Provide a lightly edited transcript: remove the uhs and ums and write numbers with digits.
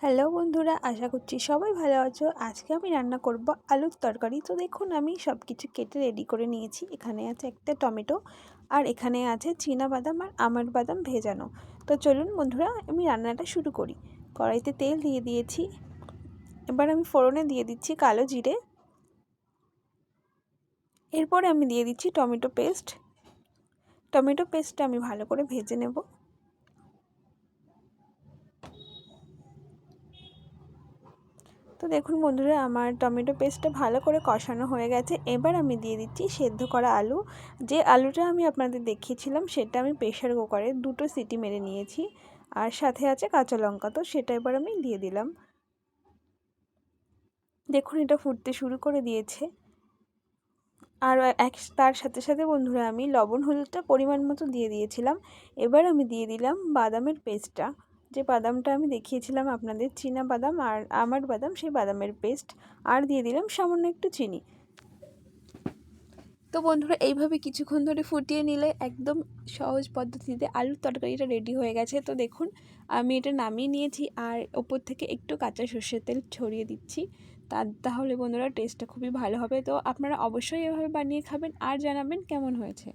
Hello বন্ধুরা, আশা করছি সবাই ভালো আছো। আজকে আমি রান্না করব আলুর তরকারি। তো দেখুন আমি সব কিছু কেটে রেডি করে নিয়েছি। এখানে আছে একটা টমেটো, আর এখানে আছে চীনাবাদাম আর আমন্ড বাদাম ভেজানো। তো চলুন বন্ধুরা আমি রান্নাটা শুরু করি। কড়াইতে তেল দিয়ে দিয়েছি। এবার আমি ফোড়নে দিয়ে দিচ্ছি কালো জিরে। এরপরে আমি দিয়ে দিচ্ছি টমেটো পেস্ট। টমেটো পেস্টটা আমি ভালো করে ভেজে নেব। তো দেখুন বন্ধুরা আমার টমেটো পেস্টটা ভালো করে কষানো হয়ে গেছে। এবার আমি দিয়ে দিচ্ছি সেদ্ধ করা আলু। যে আলুটা আমি আপনাদের দেখিয়েছিলাম সেটা আমি প্রেশার কুকারে 2টো সিটি মেরে নিয়েছি, আর সাথে আছে কাঁচা লঙ্কা। তো সেটা এবার আমি দিয়ে দিলাম। দেখুন এটা ফুটতে শুরু করে দিয়েছে। আর তার সাথে সাথে বন্ধুরা আমি লবণ হলুদটা পরিমাণ মতো দিয়ে দিয়েছিলাম। এবার আমি দিয়ে দিলাম বাদামের পেস্টটা, যে বাদামটা আমি দেখিয়েছিলাম আপনাদের চীনা বাদাম আর আমন্ড বাদাম, সেই বাদামের পেস্ট। আর দিয়ে দিলাম সামান্য একটু চিনি। তো বন্ধুরা এইভাবে কিছুক্ষণ ধরে ফুটিয়ে নিলে একদম সহজ পদ্ধতিতে আলুর তরকারিটা রেডি হয়ে গেছে। তো দেখুন আমি এটা নামিয়ে নিয়েছি, আর ওপর থেকে একটু কাঁচা সর্ষের তেল ছড়িয়ে দিচ্ছি। তাহলে বন্ধুরা টেস্টটা খুবই ভালো হবে। তো আপনারা অবশ্যই এভাবে বানিয়ে খাবেন আর জানাবেন কেমন হয়েছে।